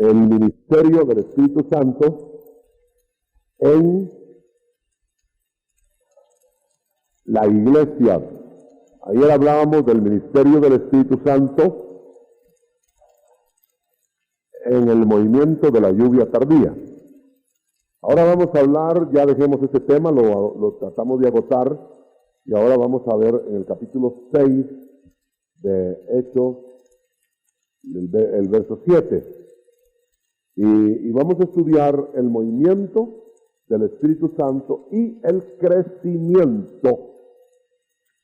el ministerio del Espíritu Santo en la iglesia. Ayer hablábamos del ministerio del Espíritu Santo en el movimiento de la lluvia tardía. Ahora vamos a hablar, ya dejemos ese tema, lo tratamos de agotar, y ahora vamos a ver en el capítulo 6 de Hechos, el verso 7. Y vamos a estudiar el movimiento del Espíritu Santo y el crecimiento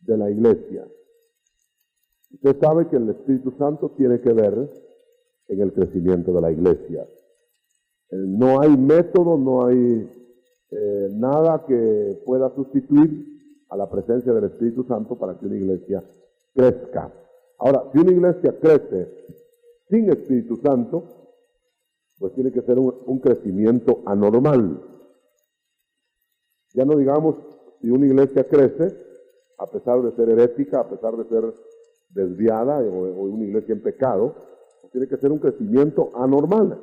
de la iglesia. Usted sabe que el Espíritu Santo tiene que ver en el crecimiento de la iglesia. No hay método, no hay nada que pueda sustituir a la presencia del Espíritu Santo para que una iglesia crezca. Ahora, si una iglesia crece sin Espíritu Santo, pues tiene que ser un crecimiento anormal. Ya no digamos si una iglesia crece a pesar de ser herética, a pesar de ser desviada o una iglesia en pecado, pues tiene que ser un crecimiento anormal.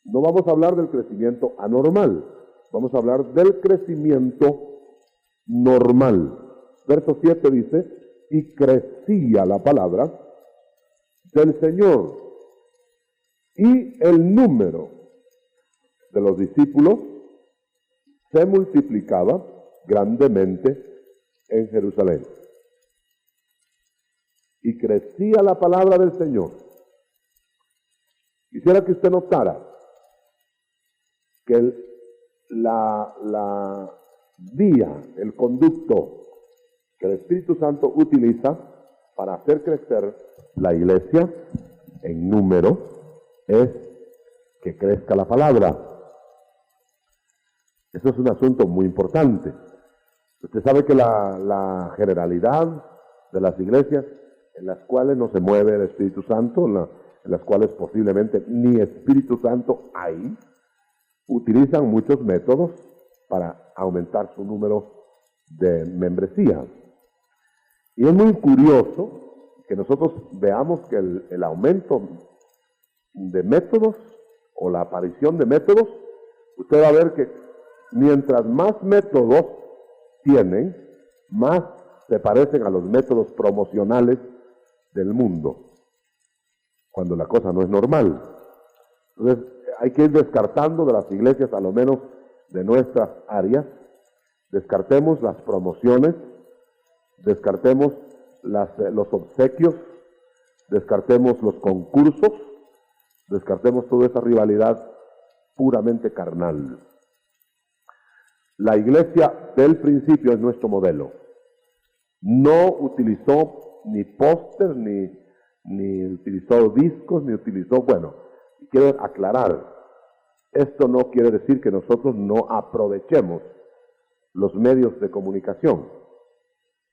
No vamos a hablar del crecimiento anormal, vamos a hablar del crecimiento normal. Verso 7 dice, y crecía la palabra del Señor, y el número de los discípulos se multiplicaba grandemente en Jerusalén. Y crecía la palabra del Señor. Quisiera que usted notara que la vía, el conducto que el Espíritu Santo utiliza para hacer crecer la iglesia en número es que crezca la palabra. Eso es un asunto muy importante. Usted sabe que la generalidad de las iglesias en las cuales no se mueve el Espíritu Santo, en las cuales posiblemente ni Espíritu Santo hay, utilizan muchos métodos para aumentar su número de membresía. Y es muy curioso que nosotros veamos que el aumento de métodos o la aparición de métodos, usted va a ver que mientras más métodos tienen, más se parecen a los métodos promocionales del mundo, cuando la cosa no es normal. Entonces hay que ir descartando de las iglesias, a lo menos de nuestras áreas, descartemos las promociones, descartemos los obsequios, descartemos los concursos, descartemos toda esa rivalidad puramente carnal. La iglesia del principio es nuestro modelo. No utilizó ni póster, ni utilizó discos, ni utilizó, bueno, quiero aclarar, esto no quiere decir que nosotros no aprovechemos los medios de comunicación,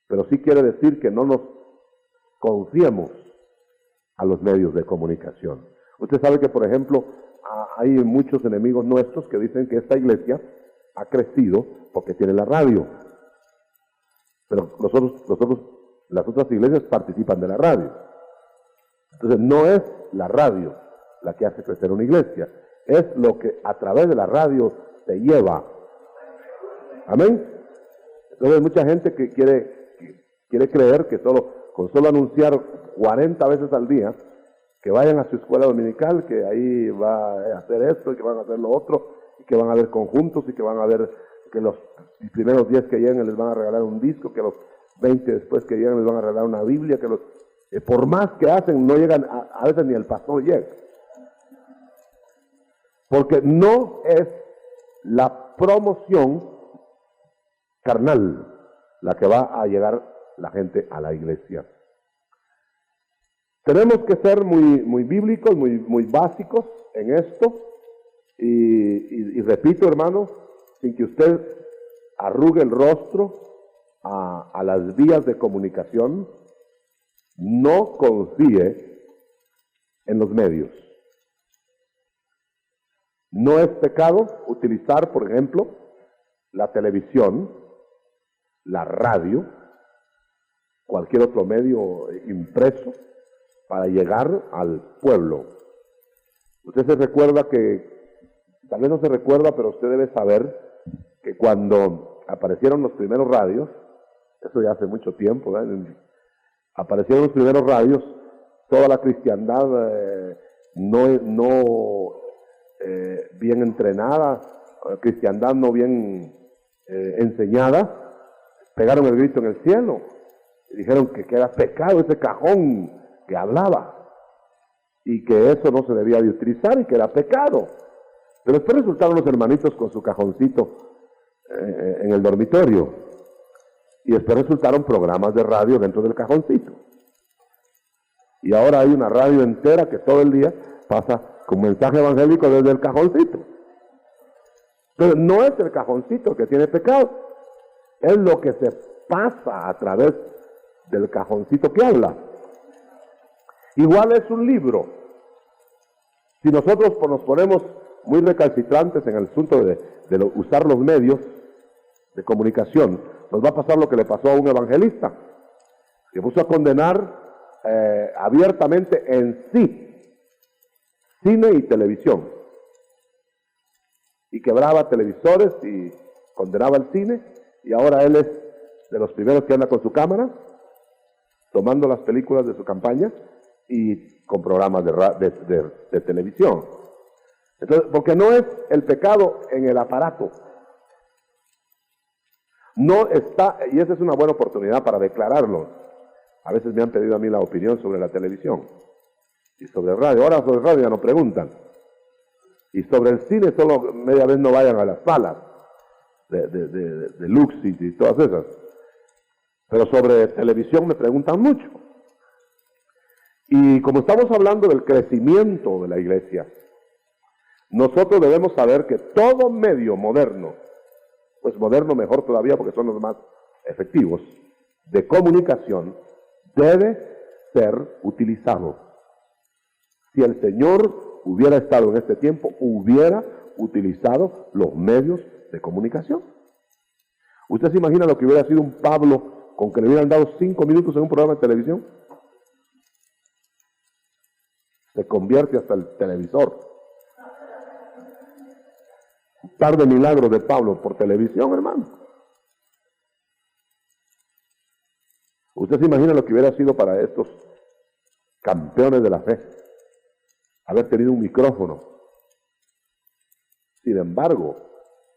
pero sí quiere decir que no nos confiemos a los medios de comunicación. Usted sabe que, por ejemplo, hay muchos enemigos nuestros que dicen que esta iglesia ha crecido porque tiene la radio. Pero las otras iglesias participan de la radio. Entonces no es la radio la que hace crecer una iglesia, es lo que a través de la radio se lleva. Amén. Entonces hay mucha gente que quiere creer que con solo anunciar 40 veces al día que vayan a su escuela dominical, que ahí va a hacer esto y que van a hacer lo otro, y que van a haber conjuntos y que van a ver que los primeros 10 que lleguen les van a regalar un disco, que los 20 después que lleguen les van a regalar una Biblia, que por más que hacen no llegan, a veces ni el pastor llega. Porque no es la promoción carnal la que va a llegar la gente a la iglesia. Tenemos que ser muy bíblicos, muy básicos en esto. Y repito, hermano, sin que usted arrugue el rostro a las vías de comunicación, no confíe en los medios. No es pecado utilizar, por ejemplo, la televisión, la radio, cualquier otro medio impreso para llegar al pueblo. Usted se recuerda tal vez no se recuerda, pero usted debe saber que cuando aparecieron los primeros radios, eso ya hace mucho tiempo, aparecieron los primeros radios, toda la cristiandad no bien entrenada, cristiandad no bien enseñada, pegaron el grito en el cielo y dijeron que era pecado ese cajón que hablaba y que eso no se debía de utilizar y que era pecado. Pero después resultaron los hermanitos con su cajoncito en el dormitorio y después resultaron programas de radio dentro del cajoncito. Y ahora hay una radio entera que todo el día pasa con mensaje evangélico desde el cajoncito. Pero no es el cajoncito que tiene pecado, es lo que se pasa a través del cajoncito que habla. Igual es un libro. Si nosotros nos ponemos muy recalcitrantes en el asunto de usar los medios de comunicación, nos va a pasar lo que le pasó a un evangelista, que puso a condenar abiertamente en sí cine y televisión, y quebraba televisores y condenaba el cine, y ahora él es de los primeros que anda con su cámara tomando las películas de su campaña y con programas de televisión. Entonces, porque no es el pecado en el aparato, no está, y esa es una buena oportunidad para declararlo. A veces me han pedido a mí la opinión sobre la televisión y sobre el radio. Ahora sobre el radio ya no preguntan. Y sobre el cine solo media vez no vayan a las salas de Luxis y todas esas. Pero sobre televisión me preguntan mucho. Y como estamos hablando del crecimiento de la iglesia, nosotros debemos saber que todo medio moderno, pues moderno mejor todavía porque son los más efectivos, de comunicación, debe ser utilizado. Si el Señor hubiera estado en este tiempo, hubiera utilizado los medios de comunicación. ¿Usted se imagina lo que hubiera sido un Pablo con que le hubieran dado 5 minutos en un programa de televisión? Se convierte hasta el televisor. Un par de milagros de Pablo por televisión, hermano. ¿Usted se imagina lo que hubiera sido para estos campeones de la fe haber tenido un micrófono? Sin embargo,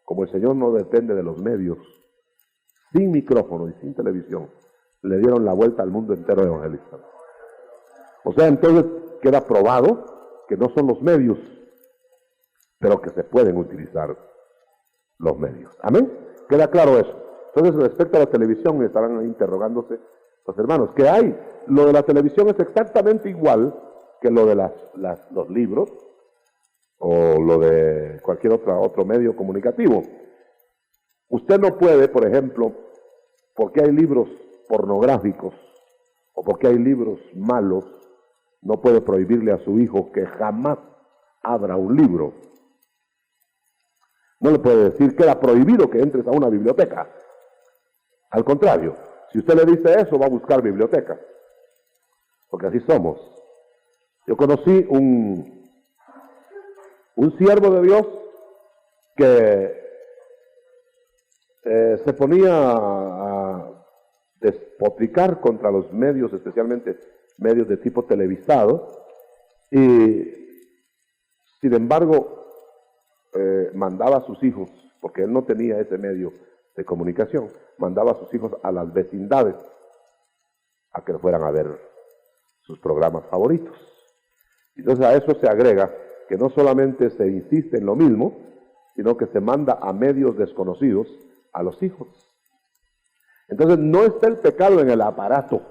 como el Señor no depende de los medios, sin micrófono y sin televisión, le dieron la vuelta al mundo entero de evangelistas. O sea, entonces queda probado que no son los medios, pero que se pueden utilizar los medios. ¿Amén? ¿Queda claro eso? Entonces, respecto a la televisión, estarán interrogándose los hermanos, ¿qué hay? Lo de la televisión es exactamente igual que lo de los libros o lo de cualquier otro medio comunicativo. Usted no puede, por ejemplo, porque hay libros pornográficos o porque hay libros malos, no puede prohibirle a su hijo que jamás abra un libro. No le puede decir que era prohibido que entres a una biblioteca. Al contrario, si usted le dice eso, va a buscar biblioteca. Porque así somos. Yo conocí un siervo de Dios que se ponía a despotricar contra los medios, especialmente medios de tipo televisado, y sin embargo mandaba a sus hijos, porque él no tenía ese medio de comunicación, mandaba a sus hijos a las vecindades a que fueran a ver sus programas favoritos. Entonces a eso se agrega que no solamente se insiste en lo mismo, sino que se manda a medios desconocidos a los hijos. Entonces no está el pecado en el aparato,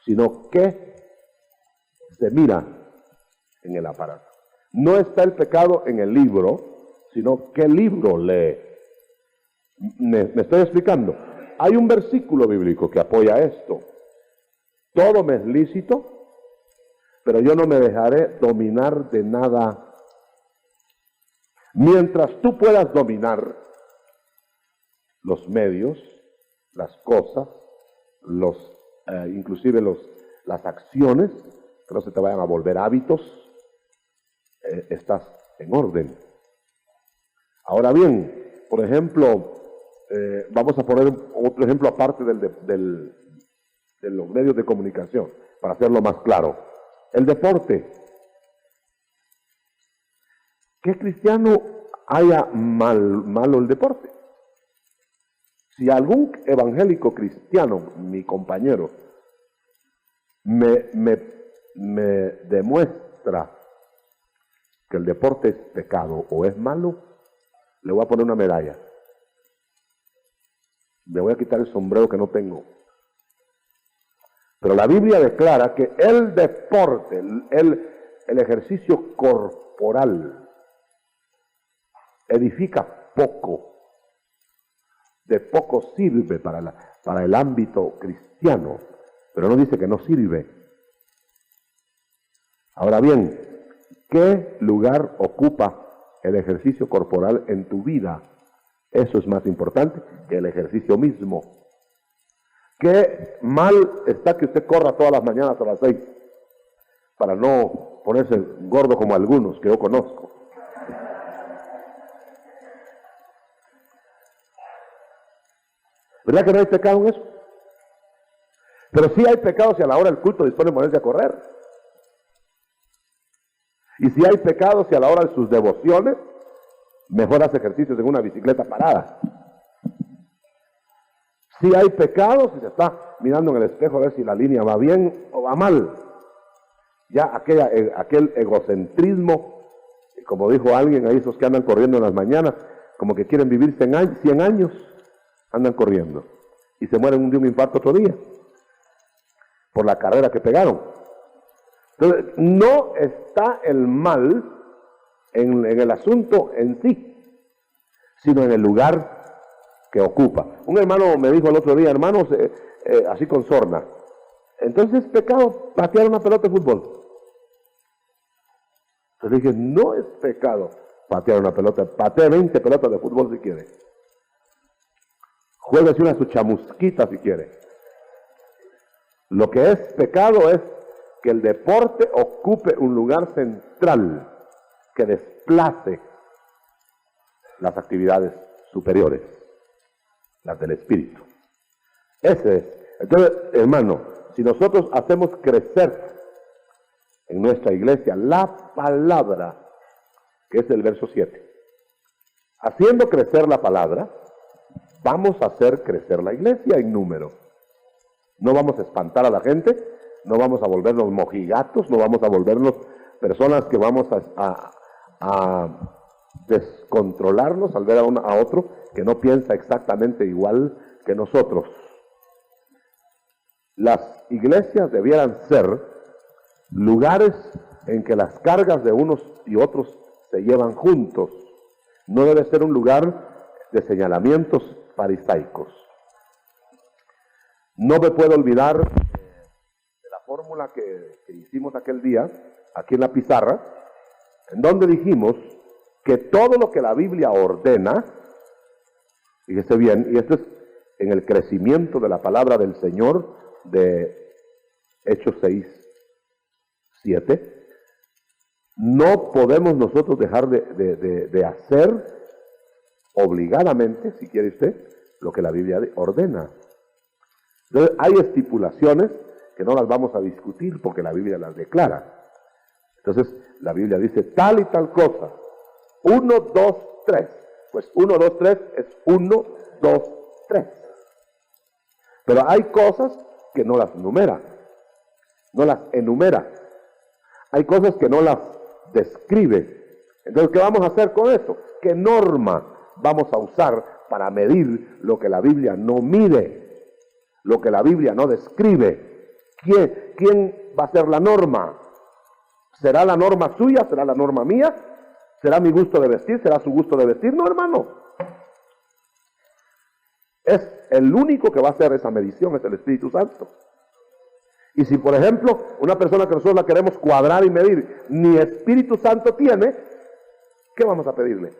sino que se mira en el aparato. No está el pecado en el libro, sino qué libro lee. ¿Me estoy explicando? Hay un versículo bíblico que apoya esto. Todo me es lícito, pero yo no me dejaré dominar de nada. Mientras tú puedas dominar los medios, las cosas, inclusive las acciones, que no se te vayan a volver hábitos, estás en orden. Ahora bien, por ejemplo, vamos a poner otro ejemplo aparte de los medios de comunicación, para hacerlo más claro. El deporte. ¿Qué cristiano haya malo el deporte? Si algún evangélico cristiano, mi compañero, me demuestra que el deporte es pecado o es malo, le voy a poner una medalla. Le voy a quitar el sombrero que no tengo. Pero la Biblia declara que el deporte, el ejercicio corporal, edifica poco, de poco sirve para el ámbito cristiano, pero no dice que no sirve. Ahora bien, ¿qué lugar ocupa el ejercicio corporal en tu vida? Eso es más importante que el ejercicio mismo. Qué mal está que usted corra todas las mañanas a las 6 para no ponerse gordo como algunos que yo conozco. ¿Verdad que no hay pecado en eso? Pero sí hay pecado si a la hora del culto dispone de ponerse a correr. Y si hay pecado si a la hora de sus devociones mejor hace ejercicios en una bicicleta parada. Si hay pecado si se está mirando en el espejo a ver si la línea va bien o va mal. Ya aquel egocentrismo, como dijo alguien ahí, esos que andan corriendo en las mañanas, como que quieren vivir 100 años, andan corriendo y se mueren de un infarto otro día por la carrera que pegaron. Entonces, no está el mal en el asunto en sí, sino en el lugar que ocupa. Un hermano me dijo el otro día, hermanos, así con sorna, entonces es pecado patear una pelota de fútbol. Entonces dije, no es pecado patear una pelota, patea 20 pelotas de fútbol si quiere. Jueguese una su chamusquita si quiere. Lo que es pecado es que el deporte ocupe un lugar central que desplace las actividades superiores, las del espíritu. Ese es. Entonces, hermano, si nosotros hacemos crecer en nuestra iglesia la palabra, que es el verso 7, haciendo crecer la palabra, vamos a hacer crecer la iglesia en número. No vamos a espantar a la gente, no vamos a volvernos mojigatos, no vamos a volvernos personas que vamos a descontrolarnos al ver a otro que no piensa exactamente igual que nosotros. Las iglesias debieran ser lugares en que las cargas de unos y otros se llevan juntos. No debe ser un lugar de señalamientos farisaicos. No me puedo olvidar de la fórmula que hicimos aquel día, aquí en la pizarra, en donde dijimos que todo lo que la Biblia ordena, fíjese bien, y esto es en el crecimiento de la palabra del Señor de Hechos 6, 7, no podemos nosotros dejar de hacer obligadamente, si quiere usted, lo que la Biblia ordena. Entonces, hay estipulaciones que no las vamos a discutir porque la Biblia las declara. Entonces, la Biblia dice tal y tal cosa. 1, 2, 3. Pues 1, 2, 3 es 1, 2, 3. Pero hay cosas que no las numera, no las enumera. Hay cosas que no las describe. Entonces, ¿qué vamos a hacer con eso? ¿Qué norma vamos a usar para medir lo que la Biblia no mide, lo que la Biblia no describe? ¿Quién va a ser la norma? ¿Será la norma suya? ¿Será la norma mía? ¿Será mi gusto de vestir? ¿Será su gusto de vestir? No, hermano. Es el único que va a hacer esa medición, es el Espíritu Santo. Y si, por ejemplo, una persona que nosotros la queremos cuadrar y medir, ni Espíritu Santo tiene, ¿qué vamos a pedirle?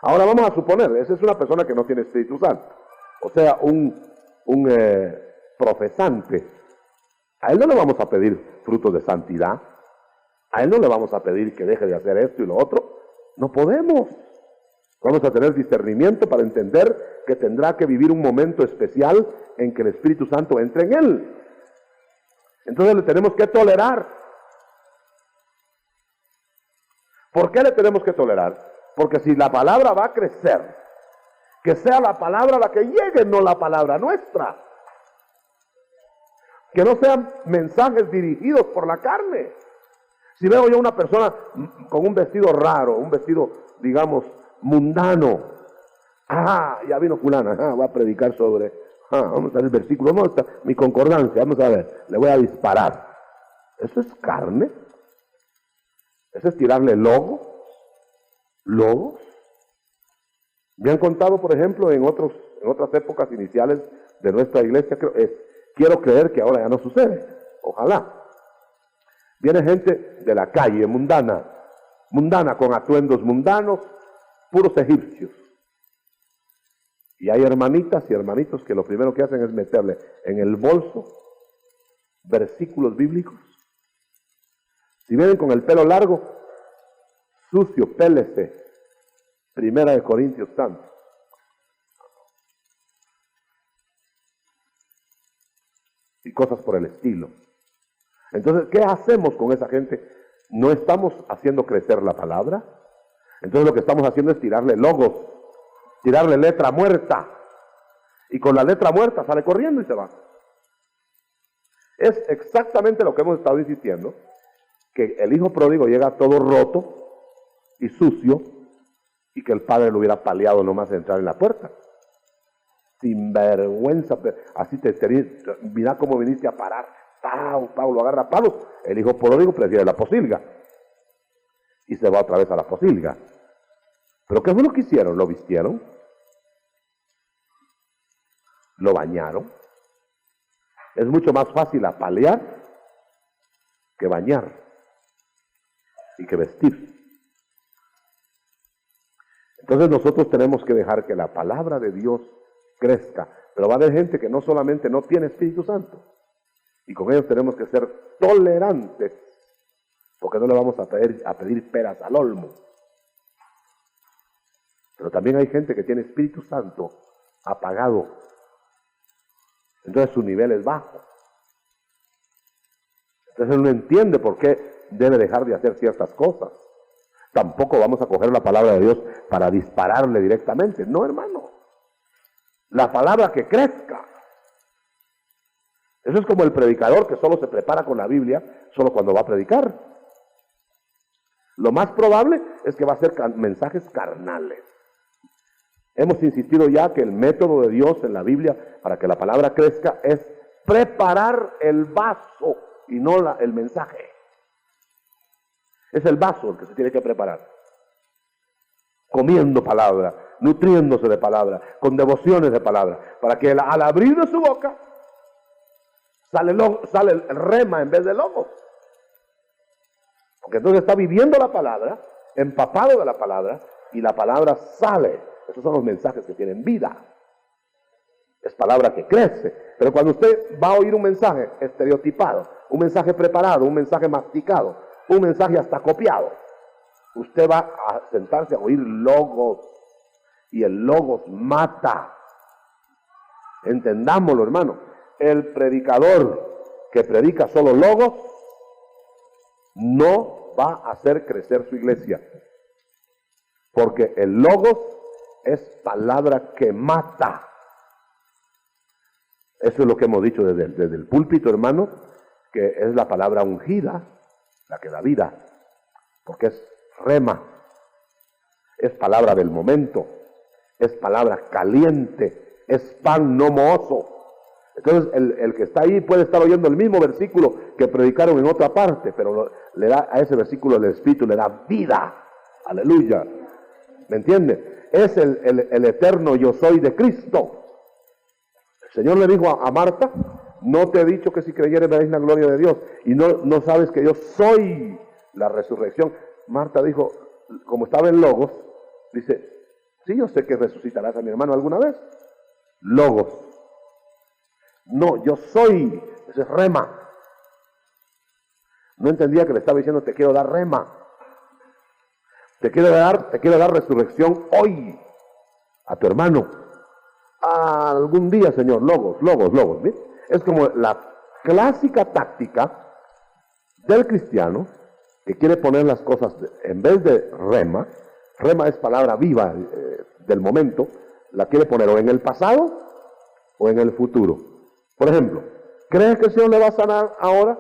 Ahora vamos a suponer, esa es una persona que no tiene Espíritu Santo, o sea, un profesante. A él no le vamos a pedir frutos de santidad, A Él no le vamos a pedir que deje de hacer esto y lo otro. No podemos. Vamos a tener discernimiento para entender que tendrá que vivir un momento especial en que el Espíritu Santo entre en Él. Entonces le tenemos que tolerar. ¿Por qué le tenemos que tolerar? Porque si la palabra va a crecer, que sea la palabra la que llegue, no la palabra nuestra. Que no sean mensajes dirigidos por la carne. Si veo yo una persona con un vestido raro, un vestido, digamos, mundano, ya vino fulana, va a predicar sobre, vamos a ver el versículo, ¿dónde está mi concordancia? Vamos a ver, le voy a disparar. ¿Eso es carne? ¿Eso es tirarle logos? Me han contado, por ejemplo, en otras épocas iniciales de nuestra iglesia, quiero creer que ahora ya no sucede, ojalá. Viene gente de la calle, mundana con atuendos mundanos, puros egipcios. Y hay hermanitas y hermanitos que lo primero que hacen es meterle en el bolso versículos bíblicos. Si vienen con el pelo largo, sucio, pélese. 1 Corintios tanto. Y cosas por el estilo. Entonces, ¿qué hacemos con esa gente? ¿No estamos haciendo crecer la palabra? Entonces lo que estamos haciendo es tirarle logos, tirarle letra muerta. Y con la letra muerta sale corriendo y se va. Es exactamente lo que hemos estado insistiendo, que el hijo pródigo llega todo roto y sucio, y que el padre lo hubiera paliado nomás de entrar en la puerta. Sin vergüenza, así mira cómo viniste a parar. Pau, agarra palos. El hijo pródigo prefiere la posilga. Y se va otra vez a la posilga. ¿Pero qué fue lo que hicieron? ¿Lo vistieron? ¿Lo bañaron? Es mucho más fácil apalear que bañar y que vestir. Entonces nosotros tenemos que dejar que la palabra de Dios crezca. Pero va a haber gente que no solamente no tiene Espíritu Santo, y con ellos tenemos que ser tolerantes, porque no le vamos a pedir peras al olmo. Pero también hay gente que tiene Espíritu Santo apagado. Entonces su nivel es bajo. Entonces él no entiende por qué debe dejar de hacer ciertas cosas. Tampoco vamos a coger la palabra de Dios para dispararle directamente. No, hermano. La palabra que crezca. Eso es como el predicador que solo se prepara con la Biblia solo cuando va a predicar. Lo más probable es que va a ser mensajes carnales. Hemos insistido ya que el método de Dios en la Biblia para que la palabra crezca es preparar el vaso y no el mensaje. Es el vaso el que se tiene que preparar. Comiendo palabra, nutriéndose de palabra, con devociones de palabra, para que al abrir de su boca sale el rema en vez de logos. Porque entonces está viviendo la palabra, empapado de la palabra, y la palabra sale. Esos son los mensajes que tienen vida. Es palabra que crece. Pero cuando usted va a oír un mensaje estereotipado, un mensaje preparado, un mensaje masticado, un mensaje hasta copiado, usted va a sentarse a oír logos, y el logos mata. Entendámoslo, hermano. El predicador que predica solo logos no va a hacer crecer su iglesia, porque el logos es palabra que mata. Eso es lo que hemos dicho desde el púlpito, hermano, que es la palabra ungida la que da vida, porque es rema, es palabra del momento, es palabra caliente, es pan no mohoso. Entonces el que está ahí puede estar oyendo el mismo versículo que predicaron en otra parte, pero le da a ese versículo el Espíritu, le da vida. Aleluya. ¿Me entiende? Es el eterno yo soy de Cristo. El Señor le dijo a Marta: no te he dicho que si creyeres veréis la gloria de Dios, y no sabes que yo soy la resurrección. Marta dijo, como estaba en Logos, dice: sí, yo sé que resucitarás a mi hermano alguna vez. Logos. No, yo soy, ese es rema. No entendía que le estaba diciendo, te quiero dar rema. Te quiero dar resurrección hoy a tu hermano. Algún día, Señor, logos. ¿Sí? Es como la clásica táctica del cristiano que quiere poner las cosas, en vez de rema es palabra viva del momento, la quiere poner o en el pasado o en el futuro. Por ejemplo, ¿crees que el Señor le va a sanar ahora?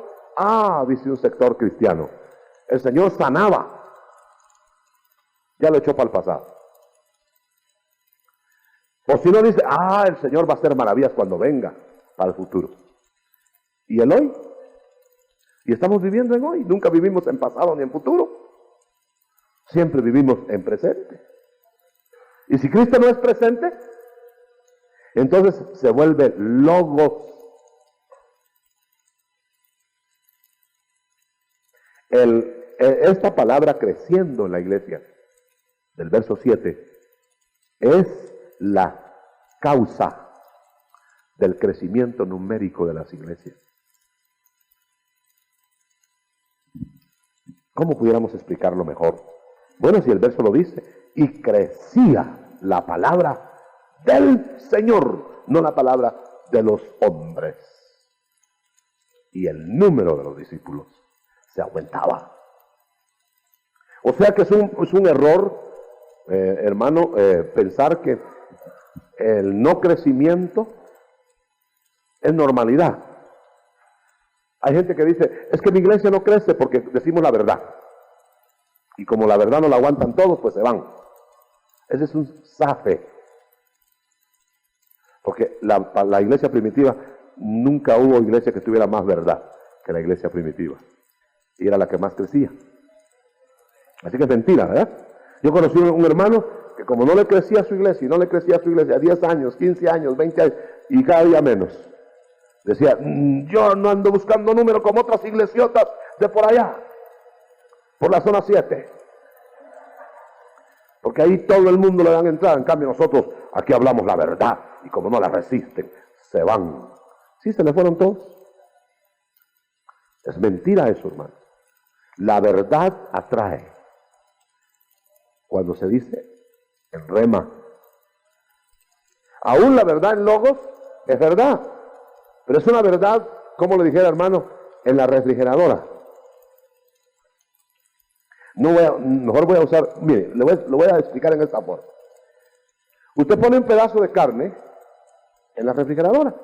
Dice un sector cristiano, el Señor sanaba, ya lo echó para el pasado. O si no dice, el Señor va a hacer maravillas cuando venga, para el futuro. ¿Y el hoy? Y estamos viviendo en hoy, nunca vivimos en pasado ni en futuro. Siempre vivimos en presente. Y si Cristo no es presente, entonces se vuelve logos. Esta palabra creciendo en la iglesia, del verso 7, es la causa del crecimiento numérico de las iglesias. ¿Cómo pudiéramos explicarlo mejor? Bueno, si el verso lo dice, y crecía la palabra del Señor, no la palabra de los hombres. Y el número de los discípulos se aumentaba. O sea que es un error, hermano, pensar que el no crecimiento es normalidad. Hay gente que dice, es que mi iglesia no crece porque decimos la verdad. Y como la verdad no la aguantan todos, pues se van. Ese es un zafe. Porque la iglesia primitiva, nunca hubo iglesia que tuviera más verdad que la iglesia primitiva. Y era la que más crecía. Así que es mentira, ¿verdad? Yo conocí un hermano que como no le crecía a su iglesia, y no le crecía a su iglesia 10 años, 15 años, 20 años, y cada día menos. Decía, yo no ando buscando número como otras iglesias de por allá, por la zona 7. Porque ahí todo el mundo le dan entrada, en cambio nosotros aquí hablamos la verdad, y como no la resisten, se van. Sí, se le fueron todos. Es mentira eso, hermano. La verdad atrae. Cuando se dice en rema. Aún la verdad en logos es verdad. Pero es una verdad, como le dijera, hermano, en la refrigeradora. Mejor voy a usar, mire, lo voy a explicar en esta forma. Usted pone un pedazo de carne en la refrigeradora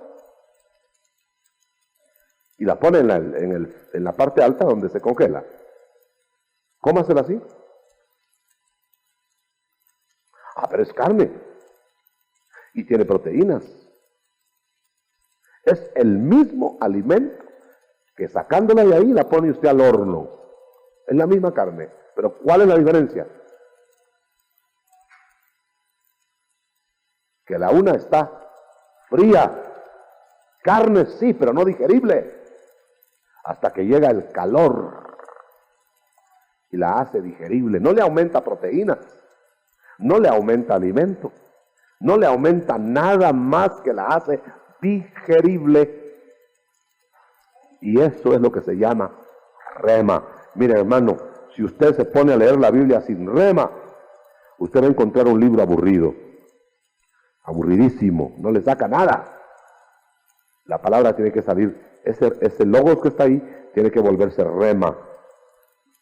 y la pone en la parte alta donde se congela. Cómasela así. Pero es carne y tiene proteínas. Es el mismo alimento que sacándola de ahí la pone usted al horno. Es la misma carne. Pero ¿cuál es la diferencia? Que la una está fría. Carne sí, pero no digerible. Hasta que llega el calor y la hace digerible. No le aumenta proteínas. No le aumenta alimento. No le aumenta nada más que la hace digerible. Y eso es lo que se llama rema. Mire, hermano, si usted se pone a leer la Biblia sin rema, usted va a encontrar un libro aburrido. Aburridísimo. No le saca nada. La palabra tiene que salir. Ese logos que está ahí tiene que volverse rema.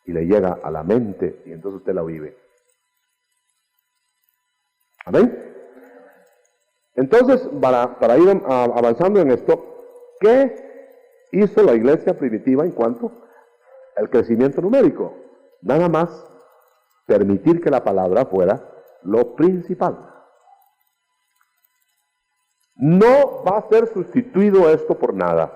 Y le llega a la mente y entonces usted la vive. ¿Amén? Entonces, para ir avanzando en esto, ¿qué hizo la iglesia primitiva en cuanto al crecimiento numérico? Nada más permitir que la palabra fuera lo principal. No va a ser sustituido esto por nada.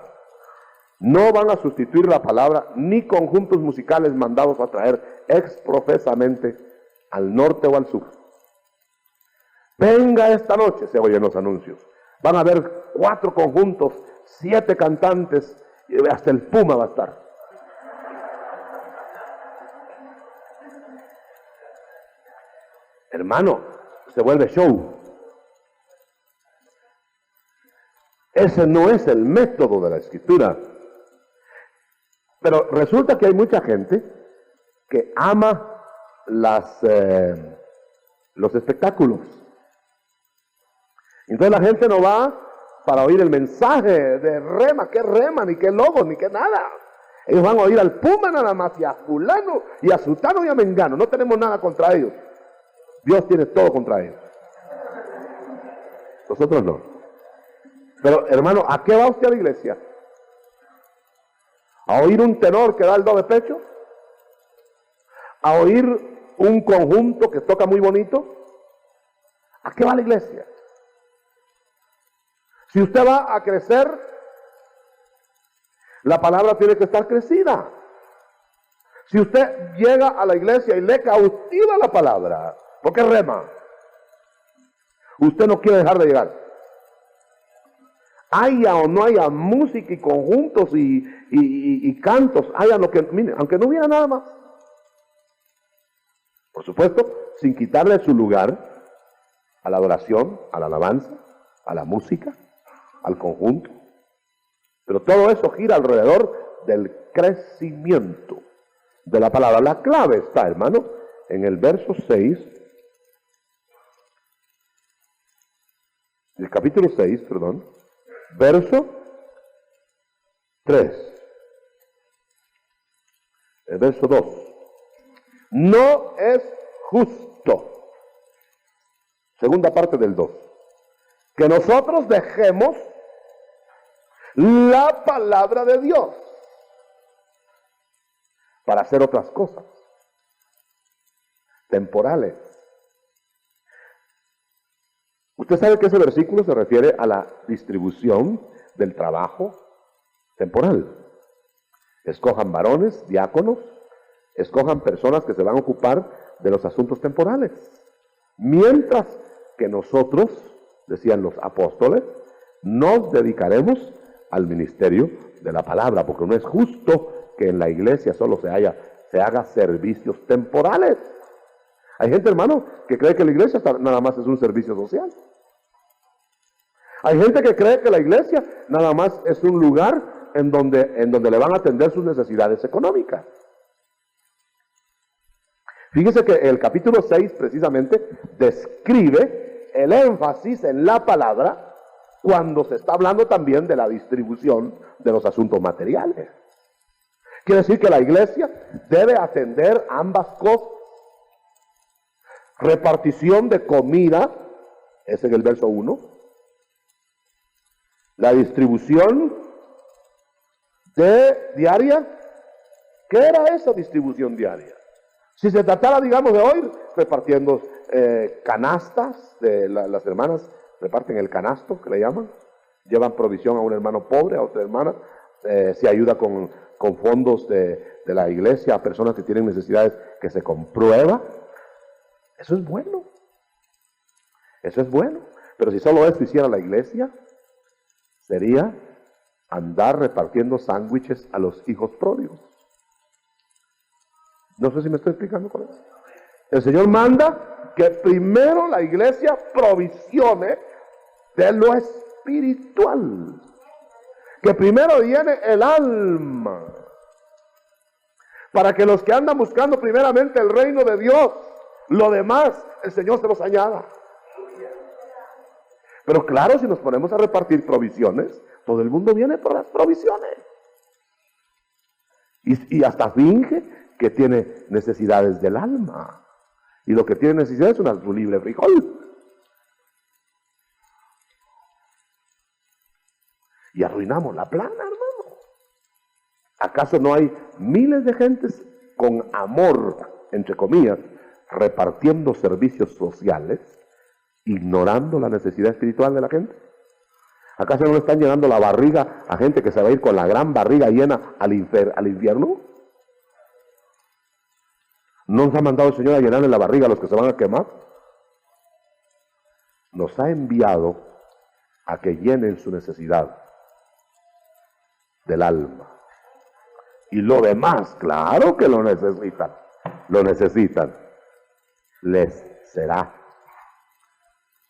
No van a sustituir la palabra ni conjuntos musicales mandados a traer exprofesamente al norte o al sur. Venga esta noche, se oyen los anuncios. Van a haber 4 conjuntos, 7 cantantes, y hasta el Puma va a estar. Hermano, se vuelve show. Ese no es el método de la Escritura. Pero resulta que hay mucha gente que ama los espectáculos. Entonces la gente no va para oír el mensaje de rema, qué rema, ni qué logo, ni qué nada. Ellos van a oír al Puma nada más, y a fulano, y a sutano, y a mengano. No tenemos nada contra ellos. Dios tiene todo contra ellos. Nosotros no. Pero hermano, ¿a qué va usted a la iglesia? ¿A oír un tenor que da el do de pecho? ¿A oír un conjunto que toca muy bonito? ¿A qué va la iglesia? Si usted va a crecer, la palabra tiene que estar crecida. Si usted llega a la iglesia y le cautiva la palabra, porque rema, usted no quiere dejar de llegar. Haya o no haya música y conjuntos y cantos, haya lo que, mire, aunque no hubiera nada más. Por supuesto, sin quitarle su lugar a la adoración, a la alabanza, a la música, al conjunto. Pero todo eso gira alrededor del crecimiento de la palabra. La clave está, hermano, en el verso 6, del capítulo 6, perdón, verso 3. El verso 2. No es justo, segunda parte del 2, que nosotros dejemos la palabra de Dios para hacer otras cosas temporales. Usted sabe que ese versículo se refiere a la distribución del trabajo temporal. Escojan varones, diáconos, escojan personas que se van a ocupar de los asuntos temporales. Mientras que nosotros, decían los apóstoles, nos dedicaremos al ministerio de la palabra, porque no es justo que en la iglesia solo se haga servicios temporales. Hay gente, hermano, que cree que la iglesia nada más es un servicio social. Hay gente que cree que la iglesia nada más es un lugar en donde le van a atender sus necesidades económicas. Fíjese que el capítulo 6 precisamente describe el énfasis en la palabra cuando se está hablando también de la distribución de los asuntos materiales. Quiere decir que la iglesia debe atender ambas cosas. Repartición de comida, es en el verso 1. La distribución diaria. ¿Qué era esa distribución diaria? Si se tratara, digamos, de hoy, repartiendo canastas, las hermanas reparten el canasto, que le llaman, llevan provisión a un hermano pobre, a otra hermana, se ayuda con fondos de la iglesia a personas que tienen necesidades que se comprueba. Eso es bueno. Eso es bueno. Pero si solo eso hiciera la iglesia, sería andar repartiendo sándwiches a los hijos pródigos. No sé si me estoy explicando con eso. El Señor manda que primero la iglesia provisione de lo espiritual. Que primero llene el alma. Para que los que andan buscando primeramente el reino de Dios, lo demás el Señor se los añada. Pero claro, si nos ponemos a repartir provisiones, todo el mundo viene por las provisiones. Y hasta finge que tiene necesidades del alma. Y lo que tiene necesidad es un libre frijol. Y arruinamos la plana, hermano. ¿Acaso no hay miles de gentes con amor, entre comillas, repartiendo servicios sociales, ignorando la necesidad espiritual de la gente? ¿Acaso no le están llenando la barriga a gente que se va a ir con la gran barriga llena al infierno? ¿No nos ha mandado el Señor a llenarle la barriga a los que se van a quemar? Nos ha enviado a que llenen su necesidad del alma. Y lo demás, claro que lo necesitan, les será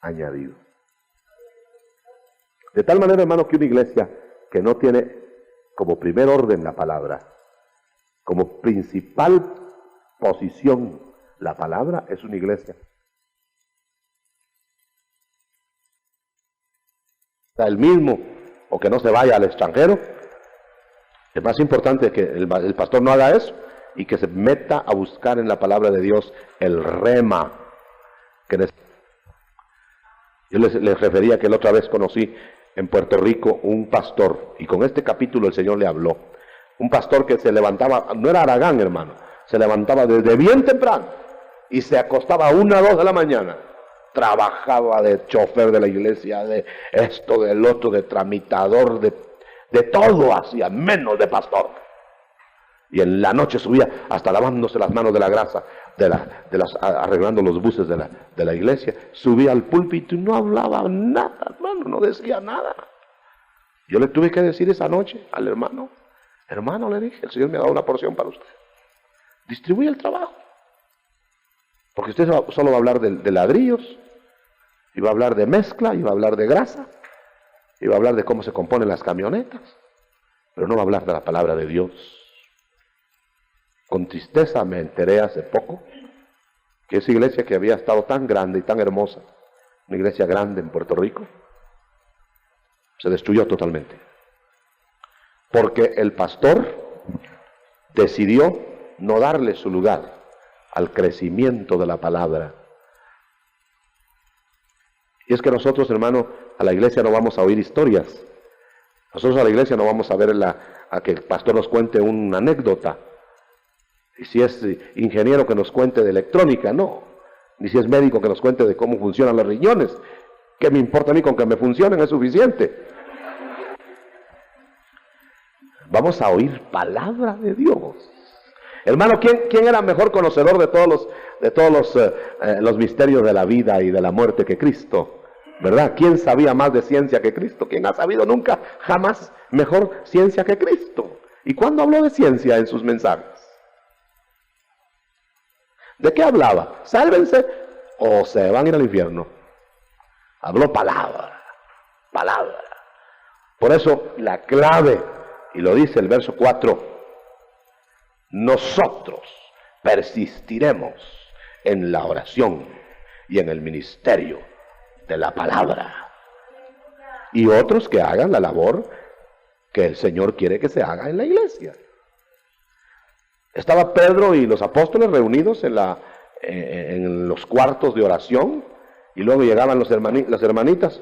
añadido. De tal manera, hermano, que una iglesia que no tiene como primer orden la palabra, como principal posición la palabra, es una iglesia. El mismo, o que no se vaya al extranjero. Es más importante que el pastor no haga eso y que se meta a buscar en la palabra de Dios el rema. Yo les refería que la otra vez conocí en Puerto Rico un pastor, y con este capítulo el Señor le habló. Un pastor que se levantaba, no era haragán, hermano, se levantaba desde bien temprano y se acostaba a 1 o 2 de la mañana. Trabajaba de chofer de la iglesia, de esto, del otro, de tramitador, de todo hacía, menos de pastor. Y en la noche subía hasta lavándose las manos de la grasa, arreglando los buses de la iglesia. Subía al púlpito y no hablaba nada, hermano, no decía nada. Yo le tuve que decir esa noche al hermano, le dije, el Señor me ha dado una porción para usted. Distribuye el trabajo. Porque usted solo va a hablar de ladrillos, y va a hablar de mezcla, y va a hablar de grasa, y va a hablar de cómo se componen las camionetas, pero no va a hablar de la palabra de Dios. Con tristeza me enteré hace poco que esa iglesia que había estado tan grande y tan hermosa, una iglesia grande en Puerto Rico, se destruyó totalmente. Porque el pastor decidió no darle su lugar al crecimiento de la palabra. Y es que nosotros, hermano, a la iglesia no vamos a oír historias. Nosotros a la iglesia no vamos a ver a que el pastor nos cuente una anécdota. Y si es ingeniero que nos cuente de electrónica, no. Ni si es médico que nos cuente de cómo funcionan los riñones. ¿Qué me importa a mí con que me funcionen? Es suficiente. Vamos a oír palabra de Dios. Hermano, ¿quién era mejor conocedor de todos los misterios de la vida y de la muerte que Cristo? ¿Verdad? ¿Quién sabía más de ciencia que Cristo? ¿Quién ha sabido nunca, jamás, mejor ciencia que Cristo? ¿Y cuándo habló de ciencia en sus mensajes? ¿De qué hablaba? Sálvense o se van a ir al infierno. Habló palabra. Por eso la clave, y lo dice el verso 4, nosotros persistiremos en la oración y en el ministerio de la palabra. Y otros que hagan la labor que el Señor quiere que se haga en la iglesia. Estaba Pedro y los apóstoles reunidos en los cuartos de oración, y luego llegaban las hermanitas.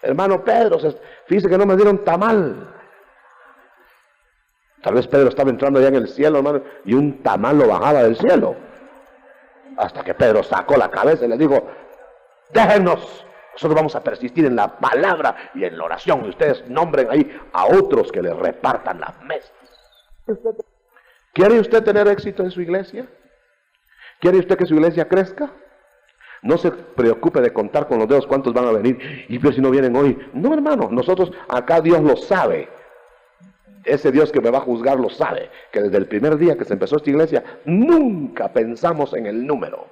Hermano Pedro, fíjese que no me dieron tamal. Tal vez Pedro estaba entrando ya en el cielo, hermano, y un tamal lo bajaba del cielo. Hasta que Pedro sacó la cabeza y le dijo, déjenos, nosotros vamos a persistir en la palabra y en la oración. Y ustedes nombren ahí a otros que les repartan las mesas. ¿Quiere usted tener éxito en su iglesia? ¿Quiere usted que su iglesia crezca? No se preocupe de contar con los dedos cuántos van a venir. Y pero si no vienen hoy. No, hermano, nosotros acá Dios lo sabe. Ese Dios que me va a juzgar lo sabe. Que desde el primer día que se empezó esta iglesia, nunca pensamos en el número.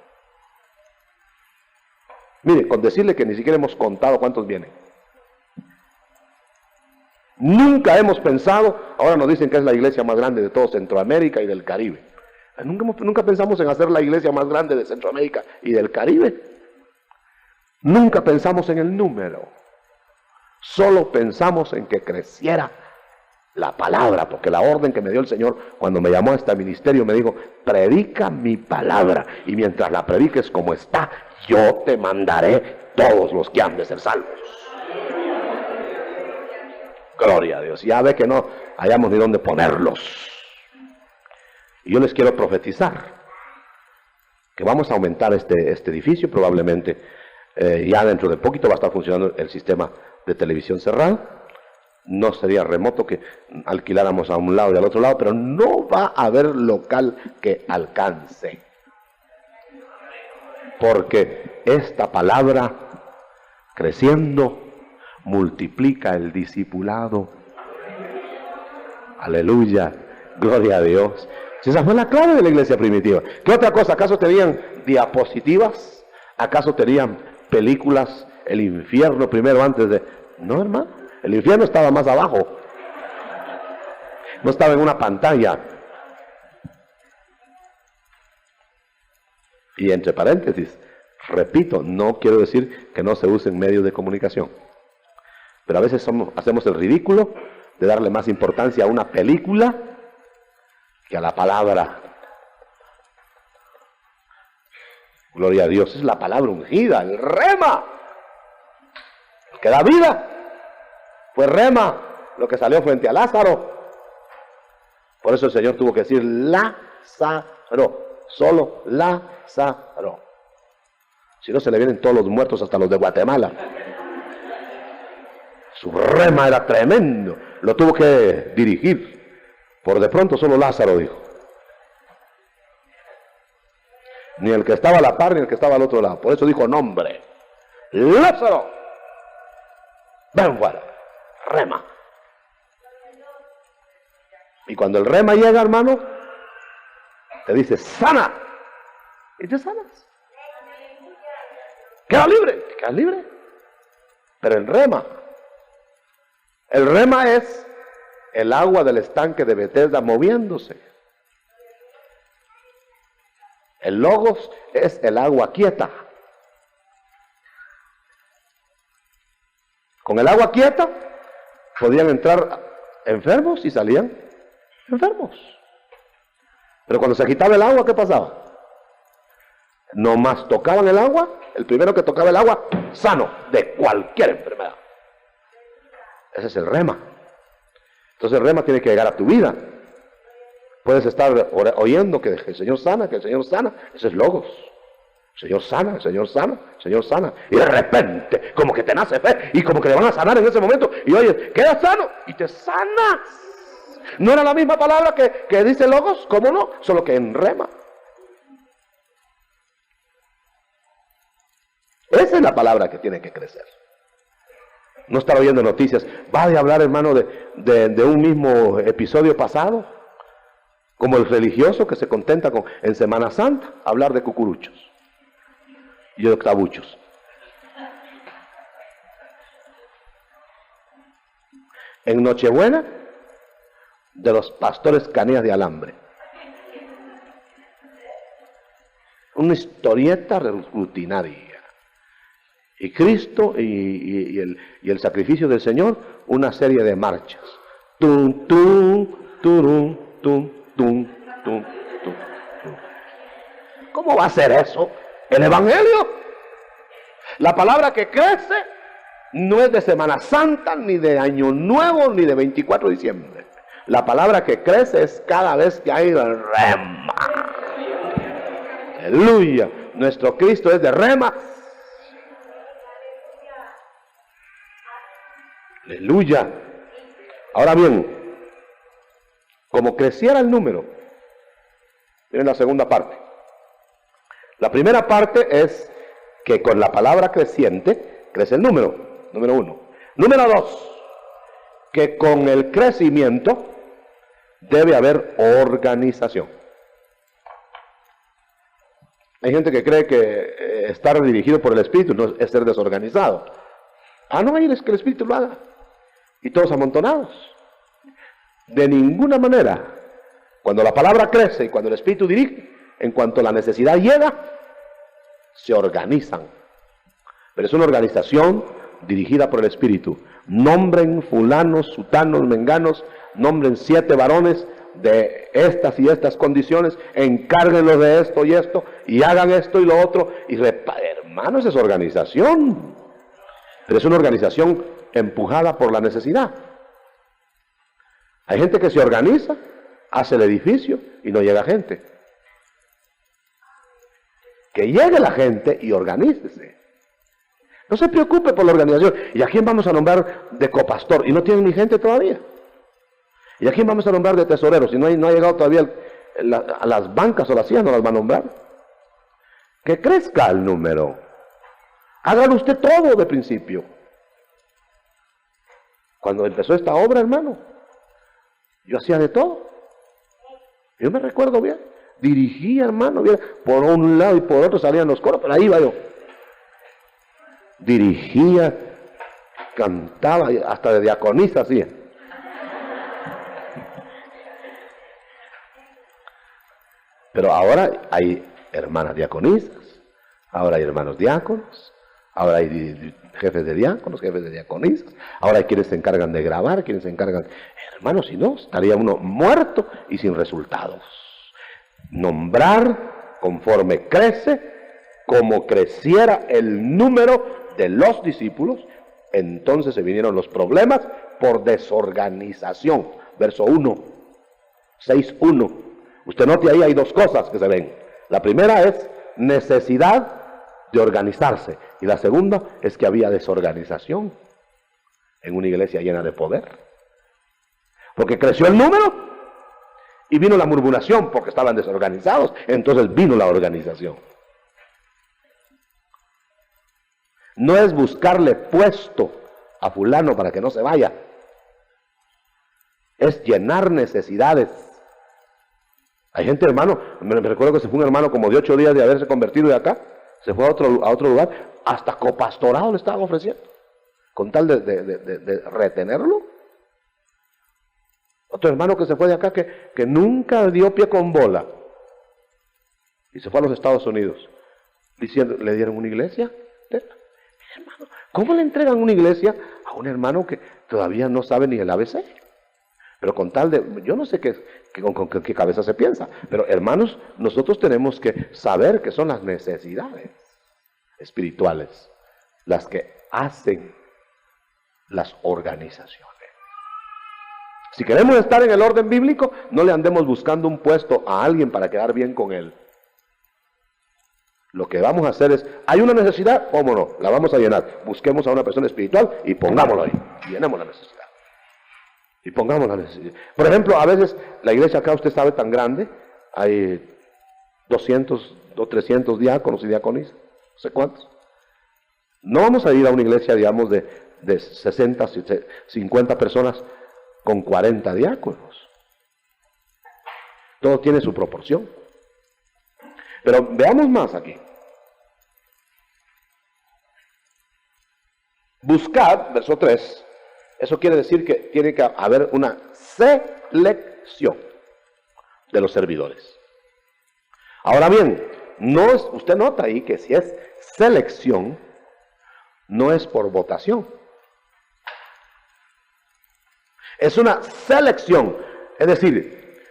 Mire, con decirle que ni siquiera hemos contado cuántos vienen. Nunca hemos pensado, ahora nos dicen que es la iglesia más grande de todo Centroamérica y del Caribe. Nunca pensamos en hacer la iglesia más grande de Centroamérica y del Caribe. Nunca pensamos en el número. Solo pensamos en que creciera la palabra, porque la orden que me dio el Señor cuando me llamó a este ministerio me dijo, predica mi palabra, y mientras la prediques como está, yo te mandaré todos los que han de ser salvos. Gloria a Dios. Ya ve que no hayamos ni dónde ponerlos. Y yo les quiero profetizar que vamos a aumentar este edificio. Probablemente ya dentro de poquito va a estar funcionando el sistema de televisión cerrada. No sería remoto que alquiláramos a un lado y al otro lado, pero no va a haber local que alcance. Porque esta palabra, creciendo, multiplica el discipulado. Aleluya, gloria a Dios. Esa fue la clave de la iglesia primitiva. ¿Qué otra cosa? ¿Acaso tenían diapositivas? ¿Acaso tenían películas? El infierno primero antes de... No, hermano. El infierno estaba más abajo. No estaba en una pantalla. Y entre paréntesis, repito, no quiero decir que no se usen medios de comunicación, pero a veces hacemos el ridículo de darle más importancia a una película que a la palabra. Gloria a Dios, es la palabra ungida, el rema, que da vida. Fue rema lo que salió frente a Lázaro. Por eso el Señor tuvo que decir Lázaro, solo Lázaro. Si no, se le vienen todos los muertos, hasta los de Guatemala. Su rema era tremendo, lo tuvo que dirigir. Por de pronto solo Lázaro dijo. Ni el que estaba a la par, ni el que estaba al otro lado. Por eso dijo nombre. Lázaro, ven fuera. Rema. Y cuando el rema llega, hermano, te dice sana. Y te sanas. Queda libre. Quedas libre. Pero el rema es el agua del estanque de Betesda moviéndose. El logos es el agua quieta. Con el agua quieta podían entrar enfermos y salían enfermos. Pero cuando se quitaba el agua, ¿qué pasaba? Nomás tocaban el agua, el primero que tocaba el agua, sano de cualquier enfermedad. Ese es el rema. Entonces el rema tiene que llegar a tu vida. Puedes estar oyendo que el Señor sana, que el Señor sana. Ese es logos. El Señor sana, el Señor sana, el Señor sana. Y de repente, como que te nace fe y como que le van a sanar en ese momento. Y oyes, queda sano y te sanas. ¿No era la misma palabra que dice logos? ¿Cómo no? Solo que en rema. Esa es la palabra que tiene que crecer. No estar oyendo noticias. Va a hablar, hermano, de un mismo episodio pasado. Como el religioso que se contenta con, en Semana Santa, hablar de cucuruchos y de octavuchos. En Nochebuena, de los pastores canías de alambre. Una historieta rutinaria. Y Cristo y el sacrificio del Señor, una serie de marchas. Tum, tum, turum, tum. Tum, tum, tum, tum. ¿Cómo va a ser eso? El Evangelio. La palabra que crece no es de Semana Santa, ni de Año Nuevo, ni de 24 de diciembre. La palabra que crece es cada vez que hay rema. Aleluya. Nuestro Cristo es de rema. Aleluya. Ahora bien, como creciera el número, miren la segunda parte. La primera parte es que con la palabra creciente crece el número, número 1. Número 2, que con el crecimiento debe haber organización. Hay gente que cree que estar dirigido por el Espíritu no es ser desorganizado. No, es que el Espíritu lo haga. Y todos amontonados. De ninguna manera. Cuando la palabra crece y cuando el Espíritu dirige, en cuanto la necesidad llega, se organizan. Pero es una organización dirigida por el Espíritu. Nombren fulanos, sutanos, menganos, nombren 7 varones de estas y estas condiciones, encárguenlos de esto y esto, y hagan esto y lo otro, y hermanos, es organización. Pero es una organización empujada por la necesidad. Hay gente que se organiza, hace el edificio y no llega gente. Que llegue la gente y organícese. No se preocupe por la organización. ¿Y a quién vamos a nombrar de copastor? Y no tienen ni gente todavía. ¿Y a quién vamos a nombrar de tesorero? Si no ha llegado todavía a las bancas o las sillas, no las va a nombrar. Que crezca el número. Hágalo usted todo de principio. Cuando empezó esta obra, hermano, yo hacía de todo. Yo me recuerdo bien. Dirigía, hermano, bien. Por un lado y por otro salían los coros, pero ahí iba yo. Dirigía, cantaba, hasta de diaconisa hacía. Pero ahora hay hermanas diaconisas, ahora hay hermanos diáconos, ahora hay jefes de diáconos, jefes de diaconisas, ahora hay quienes se encargan de grabar, quienes se encargan... Hermanos, si no, estaría uno muerto y sin resultados. Nombrar conforme crece, como creciera el número de los discípulos, entonces se vinieron los problemas por desorganización. Verso 1, 6:1. Usted note ahí hay dos cosas que se ven. La primera es necesidad de organizarse, y la segunda es que había desorganización en una iglesia llena de poder, porque creció el número y vino la murmuración porque estaban desorganizados. Entonces vino la organización. No es buscarle puesto a fulano para que no se vaya, es llenar necesidades. Hay gente, hermano, me recuerdo que se fue un hermano como de 8 días de haberse convertido de acá, se fue a otro lugar, hasta copastorado le estaban ofreciendo, con tal de retenerlo. Otro hermano que se fue de acá que nunca dio pie con bola y se fue a los Estados Unidos, diciendo, ¿le dieron una iglesia? Hermano, ¿cómo le entregan una iglesia a un hermano que todavía no sabe ni el ABC? Pero con tal de, yo no sé con qué cabeza se piensa, pero hermanos, nosotros tenemos que saber que son las necesidades espirituales las que hacen las organizaciones. Si queremos estar en el orden bíblico, no le andemos buscando un puesto a alguien para quedar bien con él. Lo que vamos a hacer es, hay una necesidad, ¿cómo no? La vamos a llenar. Busquemos a una persona espiritual y pongámoslo ahí. Llenemos la necesidad. Y pongamos la necesidad. Por ejemplo, a veces la iglesia acá, usted sabe, tan grande, hay 200 o 300 diáconos y diaconisas, no sé cuántos. No vamos a ir a una iglesia, digamos, de 60, 50 personas con 40 diáconos. Todo tiene su proporción. Pero veamos más aquí. Buscad, verso 3, eso quiere decir que tiene que haber una selección de los servidores. Ahora bien, usted nota ahí que si es selección, no es por votación. Es una selección, es decir,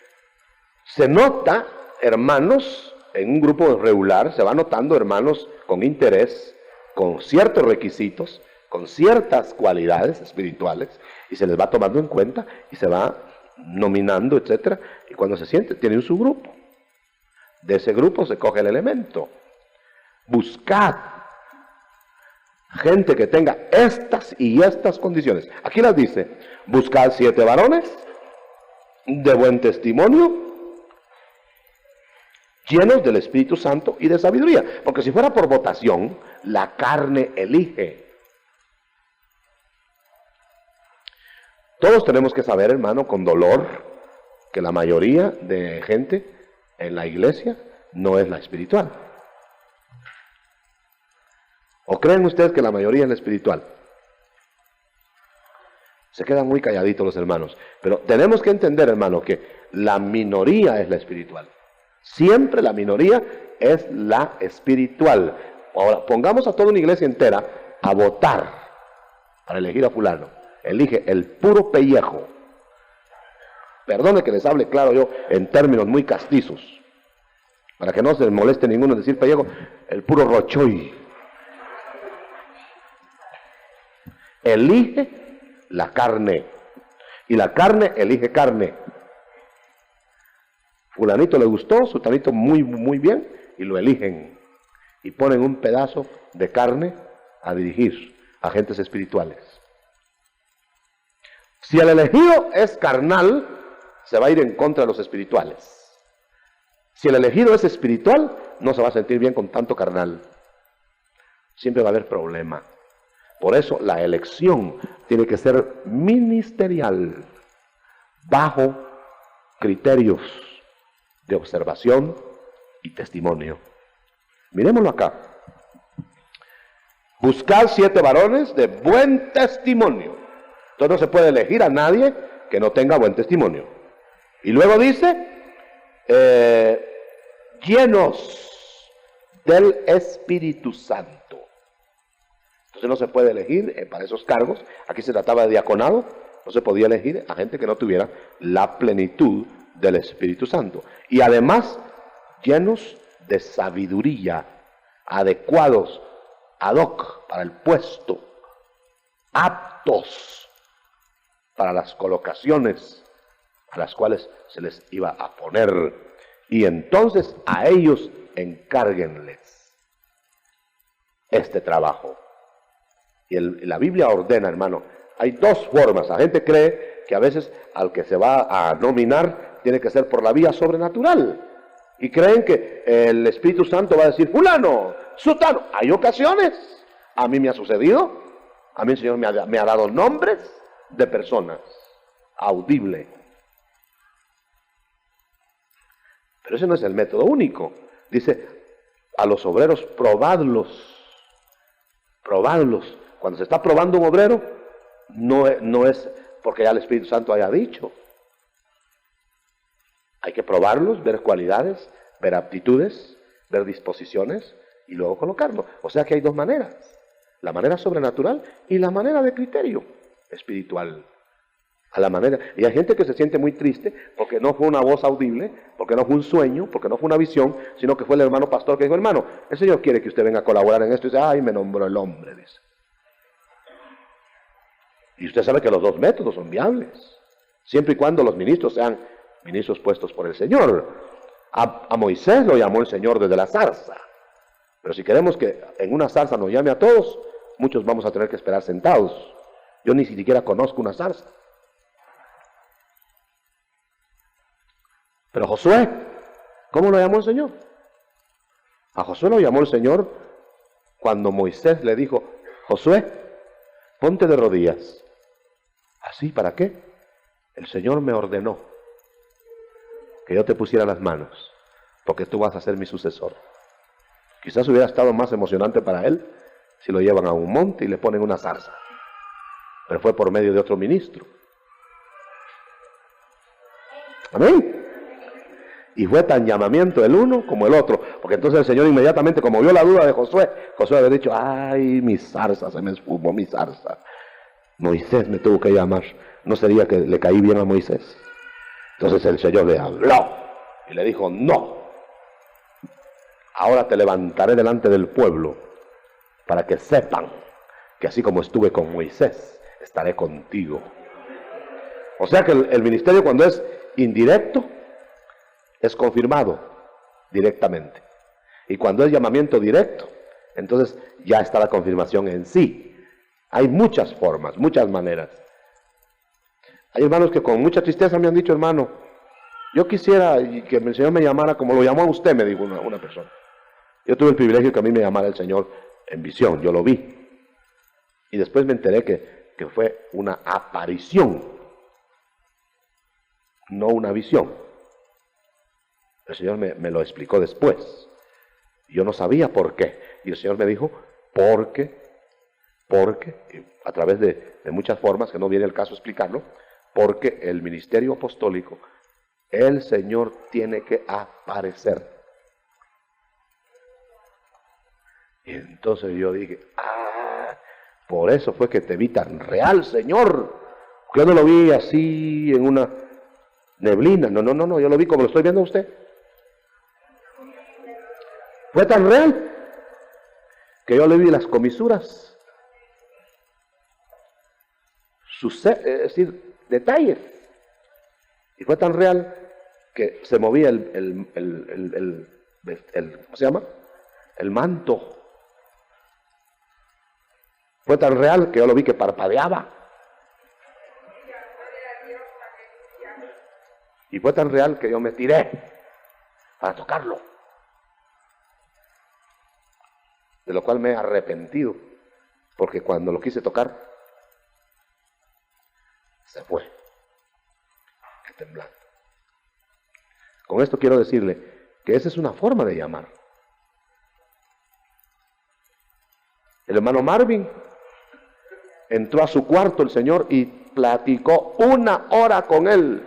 se nota, hermanos, en un grupo regular, se va notando hermanos con interés, con ciertos requisitos, con ciertas cualidades espirituales, y se les va tomando en cuenta, y se va nominando, etcétera, y cuando se siente, tienen su grupo. De ese grupo se coge el elemento. Buscad gente que tenga estas y estas condiciones. Aquí las dice, buscad 7 varones de buen testimonio, llenos del Espíritu Santo y de sabiduría. Porque si fuera por votación, la carne elige. Todos tenemos que saber, hermano, con dolor, que la mayoría de gente en la iglesia no es la espiritual. ¿O creen ustedes que la mayoría es la espiritual? Se quedan muy calladitos los hermanos. Pero tenemos que entender, hermano, que la minoría es la espiritual. Siempre la minoría es la espiritual. Ahora, pongamos a toda una iglesia entera a votar para elegir a fulano. Elige el puro pellejo. Perdone que les hable claro yo en términos muy castizos, para que no se moleste ninguno en decir pellejo, el puro rochoy. Elige la carne, y la carne elige carne. Fulanito le gustó, sutanito muy bien, y lo eligen, y ponen un pedazo de carne a dirigir a gentes espirituales. Si el elegido es carnal, se va a ir en contra de los espirituales. Si el elegido es espiritual, no se va a sentir bien con tanto carnal. Siempre va a haber problema. Por eso la elección tiene que ser ministerial, bajo criterios de observación y testimonio. Miremoslo acá. Buscad 7 varones de buen testimonio. Entonces no se puede elegir a nadie que no tenga buen testimonio. Y luego dice, llenos del Espíritu Santo. Entonces no se puede elegir para esos cargos. Aquí se trataba de diaconado. No se podía elegir a gente que no tuviera la plenitud del Espíritu Santo. Y además, llenos de sabiduría, adecuados, ad hoc para el puesto, aptos para las colocaciones a las cuales se les iba a poner. Y entonces a ellos encárguenles este trabajo. Y la Biblia ordena, hermano, hay dos formas. La gente cree que a veces al que se va a nominar tiene que ser por la vía sobrenatural. Y creen que el Espíritu Santo va a decir, fulano, sutano. Hay ocasiones, a mí me ha sucedido, a mí el Señor me ha dado nombres de personas, audible. Pero ese no es el método único. Dice, a los obreros probadlos. Probadlos. Cuando se está probando un obrero, no es porque ya el Espíritu Santo haya dicho. Hay que probarlos, ver cualidades, ver aptitudes, ver disposiciones y luego colocarlo. O sea que hay dos maneras. La manera sobrenatural y la manera de criterio espiritual. Y hay gente que se siente muy triste porque no fue una voz audible, porque no fue un sueño, porque no fue una visión, sino que fue el hermano pastor que dijo, hermano, el Señor quiere que usted venga a colaborar en esto. Y dice, ay, me nombró el hombre, dice. Y usted sabe que los dos métodos son viables, siempre y cuando los ministros sean ministros puestos por el Señor. A Moisés lo llamó el Señor desde la zarza. Pero si queremos que en una zarza nos llame a todos, muchos vamos a tener que esperar sentados. Yo ni siquiera conozco una zarza. Pero Josué, ¿cómo lo llamó el Señor? A Josué lo llamó el Señor cuando Moisés le dijo, Josué, ponte de rodillas. ¿Así? ¿Para qué? El Señor me ordenó que yo te pusiera las manos, porque tú vas a ser mi sucesor. Quizás hubiera estado más emocionante para él si lo llevan a un monte y le ponen una zarza. Pero fue por medio de otro ministro. Amén. Y fue tan llamamiento el uno como el otro, porque entonces el Señor inmediatamente, como vio la duda de Josué, Josué había dicho, ay, mi zarza, se me esfumó mi zarza. Moisés me tuvo que llamar. ¿No sería que le caí bien a Moisés? Entonces el Señor le habló y le dijo, no, ahora te levantaré delante del pueblo para que sepan que así como estuve con Moisés, estaré contigo. O sea que el ministerio, cuando es indirecto, es confirmado directamente. Y cuando es llamamiento directo, entonces ya está la confirmación en sí. Hay muchas formas, muchas maneras. Hay hermanos que con mucha tristeza me han dicho, hermano, yo quisiera que el Señor me llamara como lo llamó a usted, me dijo una persona. Yo tuve el privilegio que a mí me llamara el Señor en visión, yo lo vi. Y después me enteré que fue una aparición, no una visión. El Señor me lo explicó después. Yo no sabía por qué. Y el Señor me dijo, porque, a través de muchas formas, que no viene el caso explicarlo, porque el ministerio apostólico, el Señor tiene que aparecer. Y entonces yo dije, por eso fue que te vi tan real, Señor. Yo no lo vi así en una neblina, no, yo lo vi como lo estoy viendo a usted. Fue tan real que yo le vi las comisuras, es decir, detalles. Y fue tan real que se movía ¿cómo se llama? El manto. Fue tan real que yo lo vi que parpadeaba. Y fue tan real que yo me tiré para tocarlo. De lo cual me he arrepentido, porque cuando lo quise tocar, se fue, que temblando. Con esto quiero decirle que esa es una forma de llamar. El hermano Marvin entró a su cuarto, el Señor, y platicó 1 hora con él.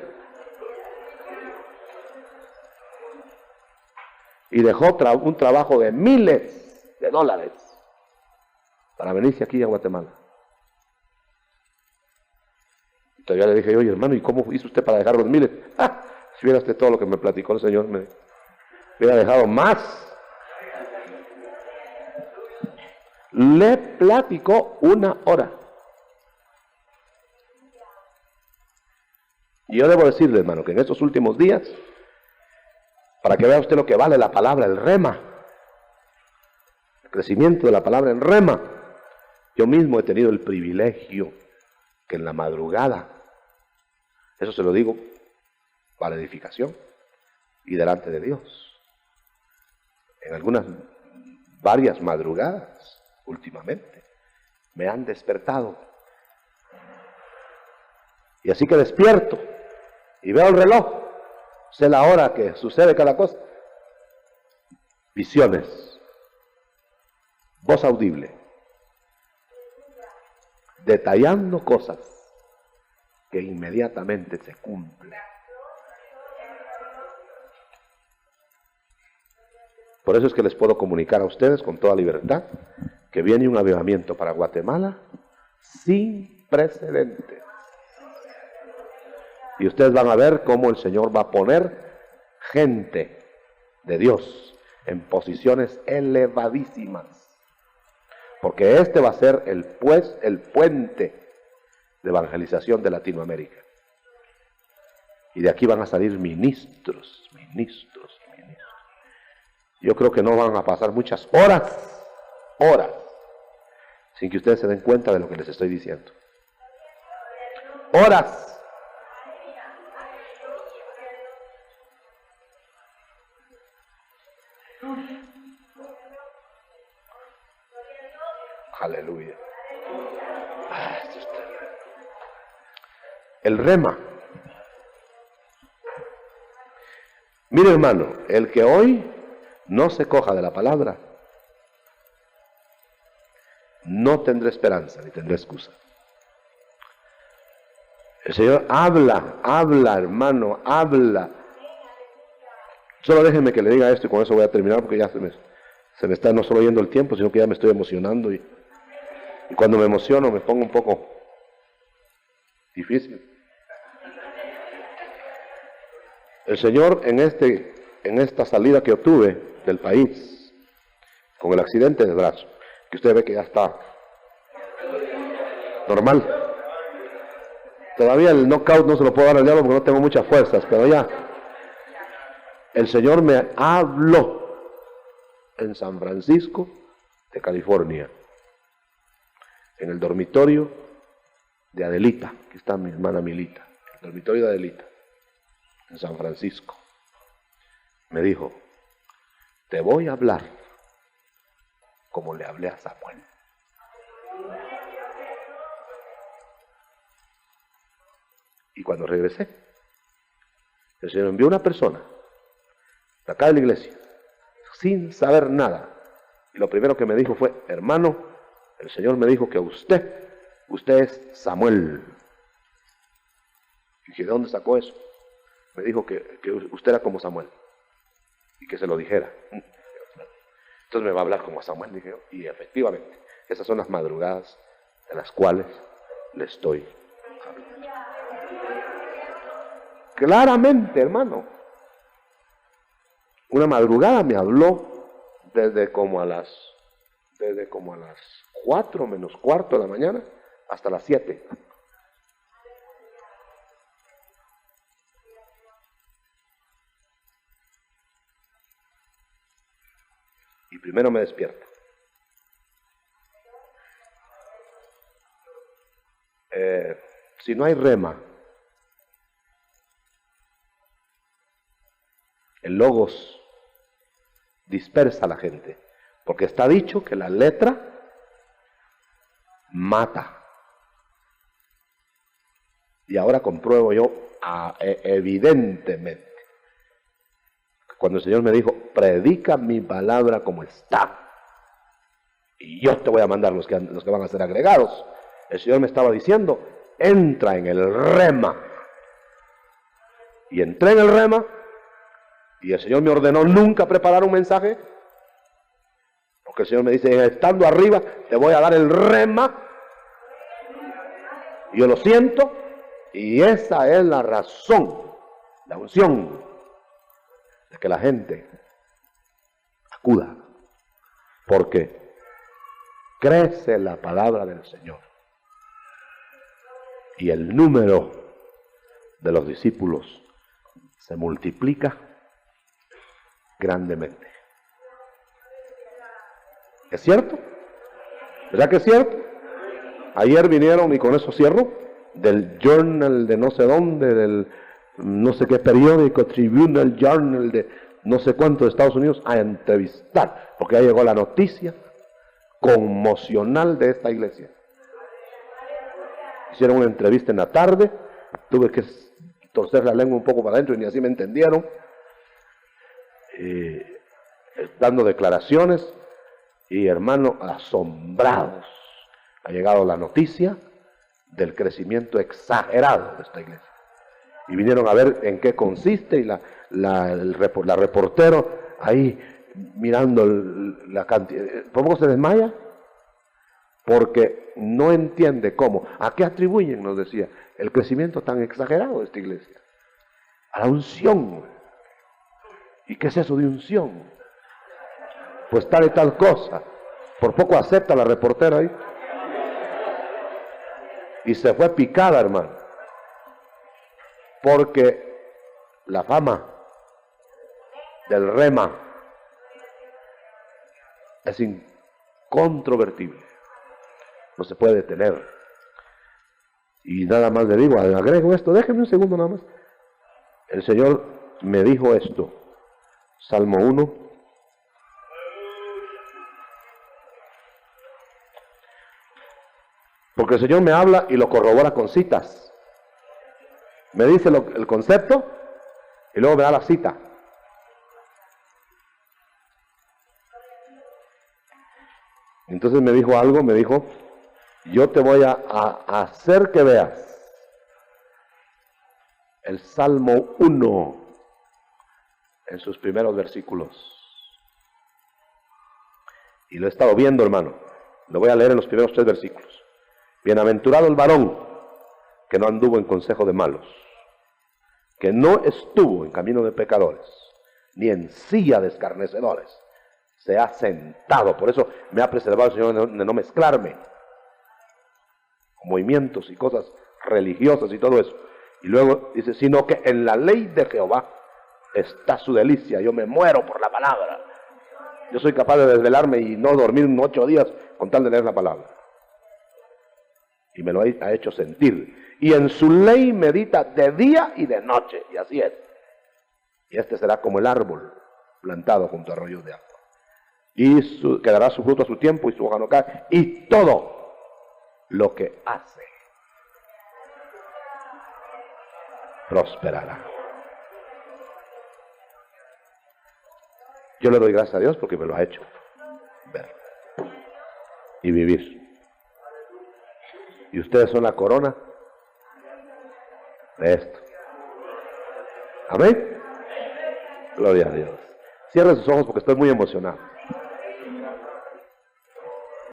y dejó un trabajo de miles de dólares para venirse aquí a Guatemala. Y todavía le dije, oye hermano, ¿y cómo hizo usted para dejar los miles? ¡Ah! Si hubiera usted todo lo que me platicó el Señor, me hubiera dejado más. Le platicó 1 hora. Y yo debo decirle, hermano, que en estos últimos días, para que vea usted lo que vale la palabra, el rema, el crecimiento de la palabra, el rema, yo mismo he tenido el privilegio que en la madrugada, eso se lo digo para edificación y delante de Dios, en varias madrugadas últimamente, me han despertado. Y así que despierto y veo el reloj, sé la hora que sucede cada cosa. Visiones, voz audible, detallando cosas que inmediatamente se cumplen. Por eso es que les puedo comunicar a ustedes con toda libertad que viene un avivamiento para Guatemala sin precedentes. Y ustedes van a ver cómo el Señor va a poner gente de Dios en posiciones elevadísimas. Porque este va a ser el puente de evangelización de Latinoamérica. Y de aquí van a salir ministros. Yo creo que no van a pasar muchas horas, sin que ustedes se den cuenta de lo que les estoy diciendo. Horas. Aleluya. El rema. Mire hermano, el que hoy no se coja de la palabra, no tendrá esperanza ni tendrá excusa. El Señor habla hermano, habla. Solo déjenme que le diga esto y con eso voy a terminar porque ya se me está no solo yendo el tiempo, sino que ya me estoy emocionando y cuando me emociono me pongo un poco difícil. El Señor en esta salida que obtuve del país, con el accidente del brazo, que usted ve que ya está normal. Todavía el knockout no se lo puedo dar al diablo porque no tengo muchas fuerzas, pero ya. El Señor me habló en San Francisco de California, en el dormitorio de Adelita, aquí está mi hermana Milita, el dormitorio de Adelita, en San Francisco. Me dijo, te voy a hablar como le hablé a Samuel. Y cuando regresé, el Señor envió una persona de acá de la iglesia, sin saber nada. Y lo primero que me dijo fue, hermano, el Señor me dijo que usted es Samuel. Y dije, ¿de dónde sacó eso? Me dijo que usted era como Samuel. Y que se lo dijera. Entonces me va a hablar como a Samuel, dije yo. Y efectivamente, esas son las madrugadas de las cuales le estoy hablando. Claramente, hermano. Una madrugada me habló desde como a las 4 menos cuarto de la mañana hasta las 7. Y primero me despierta. Si no hay rema, el logos dispersa a la gente, porque está dicho que la letra mata. Y ahora compruebo yo evidentemente, cuando el Señor me dijo, predica mi palabra como está, y yo te voy a mandar los que van a ser agregados, el Señor me estaba diciendo, entra en el rema. Y entré en el rema, Y el Señor me ordenó nunca preparar un mensaje, porque el Señor me dice, estando arriba, te voy a dar el rema. Y yo lo siento, y esa es la razón, la unción, de que la gente acuda, porque crece la palabra del Señor. Y el número de los discípulos se multiplica grandemente. ¿Es cierto? ¿Verdad que es cierto? Ayer vinieron, y con eso cierro, del Journal de no sé dónde, del no sé qué periódico, Tribunal Journal de no sé cuánto de Estados Unidos, a entrevistar, porque ya llegó la noticia conmocional de esta iglesia. Hicieron una entrevista en la tarde, tuve que torcer la lengua un poco para adentro y ni así me entendieron, dando declaraciones, y hermano, asombrados, ha llegado la noticia del crecimiento exagerado de esta iglesia. Y vinieron a ver en qué consiste, y la reportero ahí mirando la cantidad. ¿Por poco se desmaya? Porque no entiende cómo. ¿A qué atribuyen, nos decía, el crecimiento tan exagerado de esta iglesia? A la unción. ¿Y qué es eso de unción? Pues tal y tal cosa. Por poco acepta la reportera ahí. Y se fue picada, hermano. Porque la fama del rema es incontrovertible. No se puede detener. Y nada más le digo, agrego esto, déjenme un segundo nada más. El Señor me dijo esto. Salmo 1. Porque el Señor me habla y lo corrobora con citas. Me dice el concepto y luego me da la cita. Entonces me dijo algo, me dijo, yo te voy a hacer que veas el Salmo 1 en sus primeros versículos. Y lo he estado viendo, hermano. Lo voy a leer en los primeros 3 versículos. Bienaventurado el varón que no anduvo en consejo de malos, que no estuvo en camino de pecadores, ni en silla de escarnecedores, se ha sentado. Por eso me ha preservado el Señor de no mezclarme con movimientos y cosas religiosas y todo eso. Y luego dice, sino que en la ley de Jehová está su delicia. Yo me muero por la palabra. Yo soy capaz de desvelarme y no dormir 8 días con tal de leer la palabra. Y me lo ha hecho sentir. Y en su ley medita de día y de noche. Y así es. Y este será como el árbol plantado junto a arroyos de agua. Y quedará su fruto a su tiempo y su hoja no cae. Y todo lo que hace prosperará. Yo le doy gracias a Dios porque me lo ha hecho ver y vivir. Y ustedes son la corona de esto. Amén. Gloria a Dios. Cierren sus ojos porque estoy muy emocionado.